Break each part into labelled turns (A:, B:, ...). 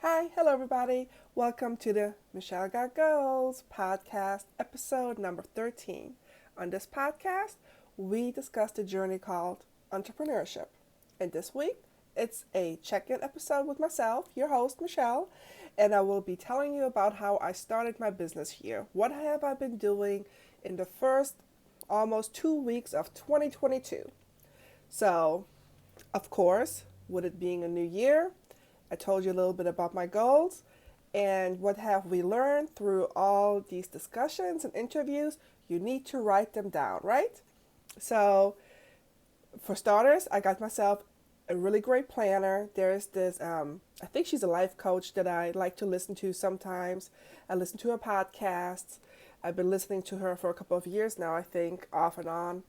A: Hi, hello everybody. Welcome to the Michelle Got Goals podcast, episode number 13. On this podcast, we discuss the journey called entrepreneurship. And this week, it's a check-in episode with myself, your host, Michelle, and I will be telling you about how I started my business here. What have I been doing in the first almost 2 weeks of 2022? So, of course, with it being a new year, I told you a little bit about my goals and what have we learned through all these discussions and interviews. You need to write them down, right? So, for starters, I got myself a really great planner. There's this, I think she's a life coach that I like to listen to sometimes. I listen to her podcasts. I've been listening to her for a couple of years now, I think, off and on.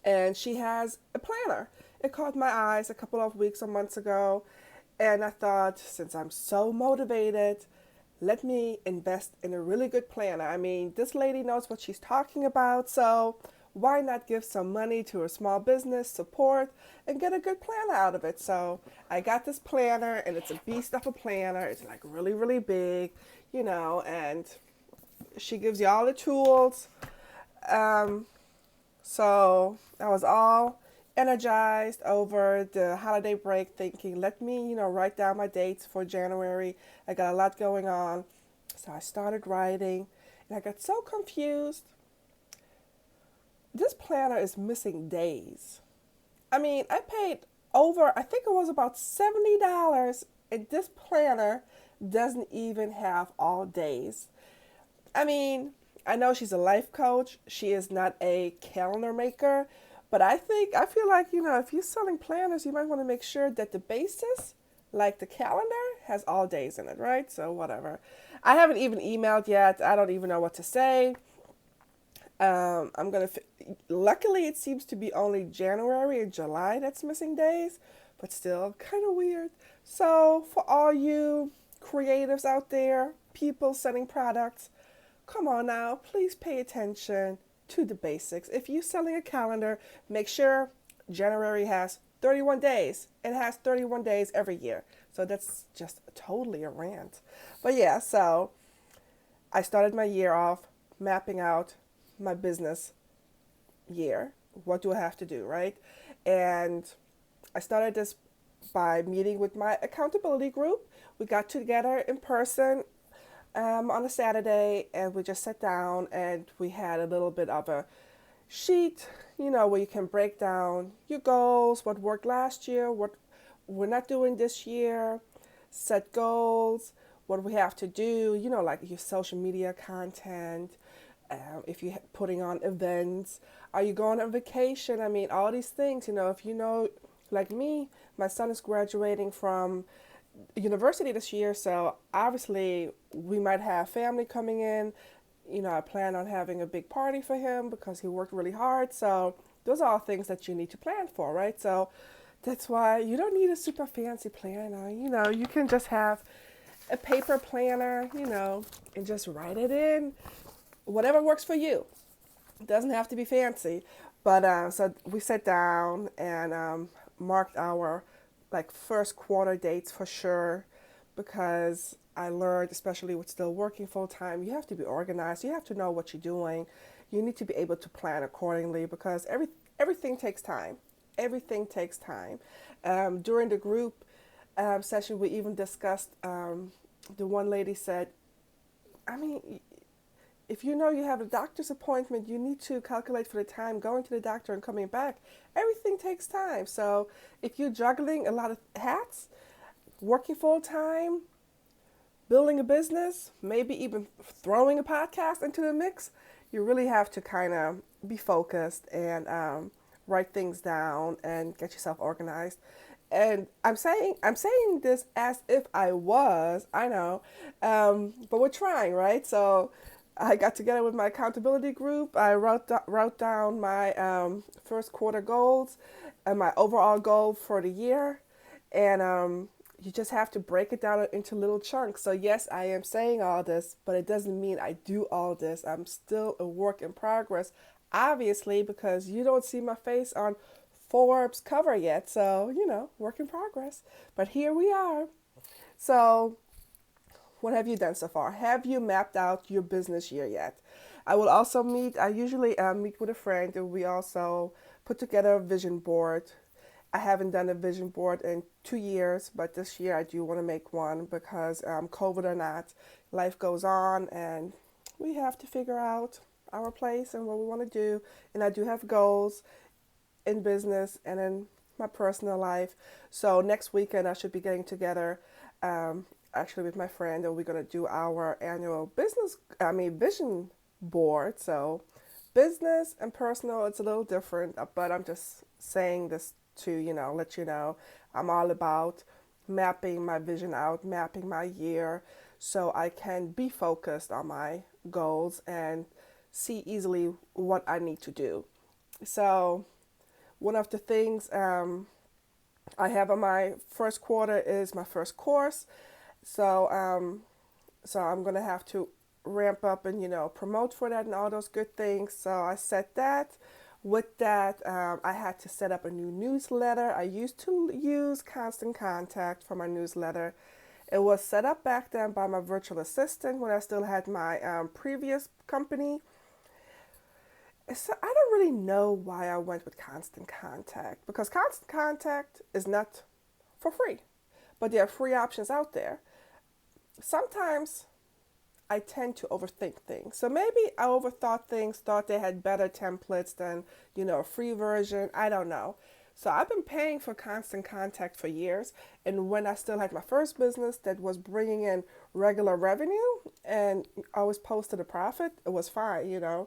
A: And she has a planner. It caught my eyes a couple of weeks or months ago. And I thought, since I'm so motivated, let me invest in a really good planner. I mean, this lady knows what she's talking about, so why not give some money to a small business, support, and get a good planner out of it? So I got this planner, and it's a beast of a planner. It's like really, really big, and she gives you all the tools. Um, so I was all energized over the holiday break, thinking, let me, write down my dates for January. I got a lot going on. So I started writing, and I got so confused. This planner is missing days. I mean, I paid over, I think it was about $70, and this planner doesn't even have all days. I mean, I know she's a life coach. She is not a calendar maker, but I feel like, if you're selling planners, you might want to make sure that the basis, like the calendar, has all days in it, right? So whatever. I haven't even emailed yet. I don't even know what to say. Luckily, it seems to be only January and July that's missing days, but still kind of weird. So for all you creatives out there, people selling products, come on now, please pay attention to the basics. If you're selling a calendar, make sure January has 31 days. It has 31 days every year. So that's just totally a rant. But yeah, so I started my year off mapping out my business year. What do I have to do, right? And I started this by meeting with my accountability group. We got together in person on a Saturday, and we just sat down and we had a little bit of a sheet, where you can break down your goals, what worked last year, what we're not doing this year, set goals, what we have to do, like your social media content, if you're putting on events, are you going on vacation? I mean, all these things, if like me, my son is graduating from university this year, so obviously we might have family coming in. I plan on having a big party for him because he worked really hard. So those are all things that you need to plan for, right? So that's why you don't need a super fancy planner. You can just have a paper planner, and just write it in. Whatever works for you. It doesn't have to be fancy. But so we sat down and marked our first quarter dates for sure, because I learned, especially with still working full time, you have to be organized. You have to know what you're doing. You need to be able to plan accordingly, because everything takes time. Everything takes time. During the group session, we even discussed. The one lady said, I mean, if you have a doctor's appointment, you need to calculate for the time going to the doctor and coming back. Everything takes time. So if you're juggling a lot of hats, working full time, building a business, maybe even throwing a podcast into the mix, you really have to kind of be focused and write things down and get yourself organized. And I'm saying this as if I was, I know, but we're trying, right? So I got together with my accountability group. I wrote down my first quarter goals and my overall goal for the year. And you just have to break it down into little chunks. So, yes, I am saying all this, but it doesn't mean I do all this. I'm still a work in progress, obviously, because you don't see my face on Forbes cover yet. So, work in progress. But here we are. So, What have you done so far? Have you mapped out your business year yet? I will also meet, I usually meet with a friend, and we also put together a vision board. I haven't done a vision board in 2 years, but this year I do want to make one because COVID or not, life goes on and we have to figure out our place and what we want to do. And I do have goals in business and in my personal life. So next weekend I should be getting together actually with my friend, and we're going to do our annual vision board. So business and personal, it's a little different, but I'm just saying this to, let you know I'm all about mapping my vision out, mapping my year so I can be focused on my goals and see easily what I need to do. So one of the things I have on my first quarter is my first course. So so I'm gonna have to ramp up and promote for that and all those good things. So I set that. With that, I had to set up a new newsletter. I used to use Constant Contact for my newsletter. It was set up back then by my virtual assistant when I still had my previous company. So I don't really know why I went with Constant Contact, because Constant Contact is not for free, but there are free options out there. Sometimes I tend to overthink things. So maybe I overthought things, thought they had better templates than, a free version. I don't know. So I've been paying for Constant Contact for years. And when I still had my first business that was bringing in regular revenue and always posted a profit, it was fine.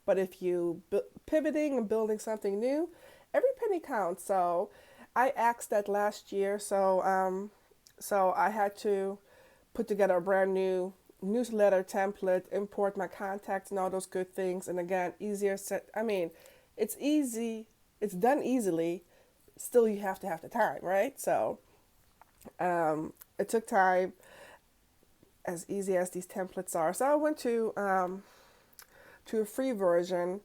A: But if you pivoting and building something new, every penny counts. So I asked that last year. So I had to put together a brand new newsletter template, import my contacts and all those good things. And again, easier set. I mean, it's easy. It's done easily. Still, you have to have the time, right? So it took time, as easy as these templates are. So I went to a free version.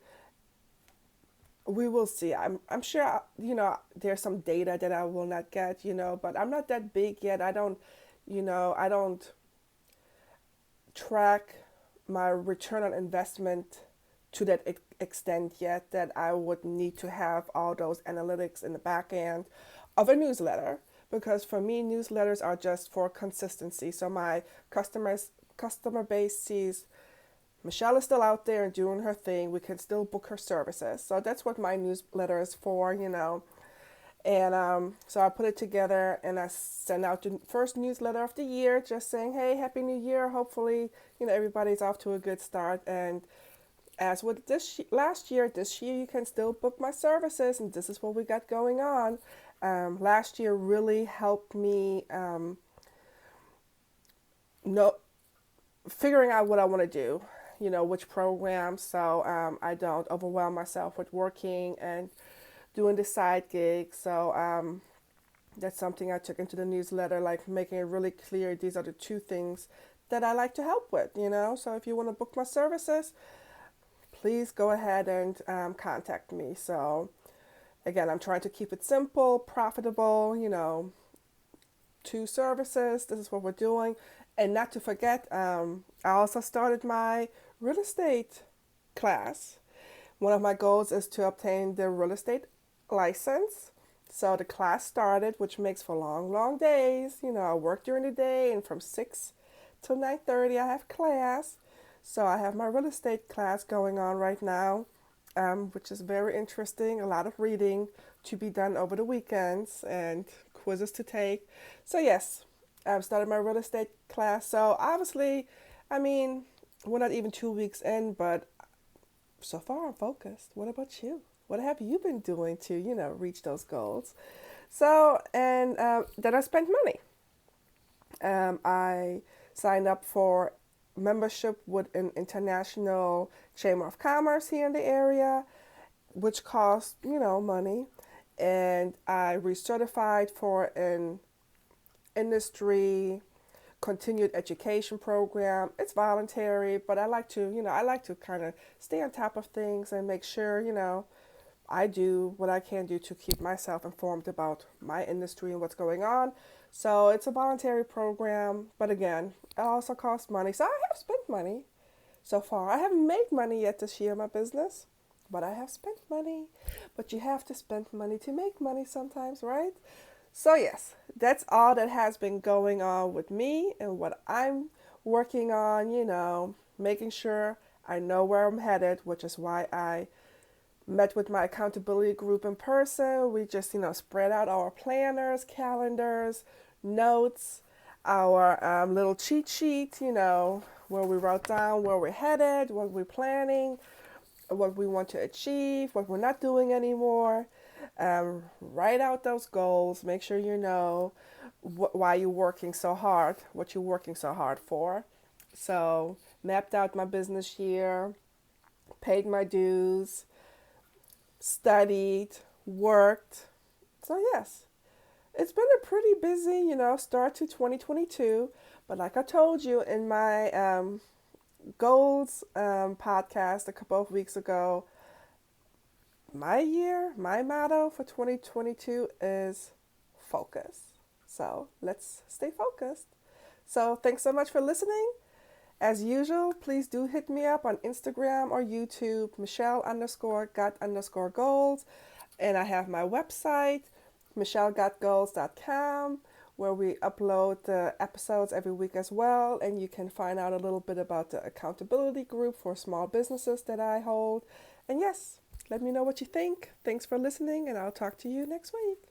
A: We will see. I'm sure there's some data that I will not get, but I'm not that big yet. I don't track my return on investment to that extent yet that I would need to have all those analytics in the back end of a newsletter, because for me newsletters are just for consistency. So my customer base sees Michelle is still out there and doing her thing. We can still book her services. So that's what my newsletter is for. And so I put it together and I sent out the first newsletter of the year, just saying, hey, Happy New Year. Hopefully, everybody's off to a good start. And as with last year, this year you can still book my services, and this is what we got going on. Last year really helped me know figuring out what I want to do, which program, so I don't overwhelm myself with working and doing the side gigs. So that's something I took into the newsletter, like making it really clear these are the two things that I like to help with. So if you want to book my services, please go ahead and contact me. So again, I'm trying to keep it simple, profitable, two services. This is what we're doing. And not to forget, I also started my real estate class. One of my goals is to obtain the real estate license. So the class started, which makes for long, long days. I work during the day, and from 6 till 9:30 I have class. So I have my real estate class going on right now, which is very interesting. A lot of reading to be done over the weekends and quizzes to take. So yes, I've started my real estate class. So obviously, we're not even 2 weeks in, but so far I'm focused. What about you? What have you been doing to, reach those goals? So, and then I spent money. I signed up for membership with an international chamber of commerce here in the area, which costs, money. And I recertified for an industry continued education program. It's voluntary, but I like to kind of stay on top of things and make sure, I do what I can do to keep myself informed about my industry and what's going on. So it's a voluntary program, but again, it also costs money. So I have spent money so far. I haven't made money yet this year in my business, but I have spent money. But you have to spend money to make money sometimes, right? So, yes, that's all that has been going on with me and what I'm working on, making sure I know where I'm headed, which is why I met with my accountability group in person. We just, spread out our planners, calendars, notes, our little cheat sheet, where we wrote down where we're headed, what we're planning, what we want to achieve, what we're not doing anymore. Write out those goals. Make sure you know why you're working so hard, what you're working so hard for. So, mapped out my business year, paid my dues, studied, worked. So, yes, it's been a pretty busy, start to 2022. But like I told you in my goals podcast a couple of weeks ago, my motto for 2022 is focus. So let's stay focused. So thanks so much for listening. As usual, please do hit me up on Instagram or YouTube, Michelle_got_goals. And I have my website, michellegotgoals.com, where we upload the episodes every week as well. And you can find out a little bit about the accountability group for small businesses that I hold. And yes, let me know what you think. Thanks for listening, and I'll talk to you next week.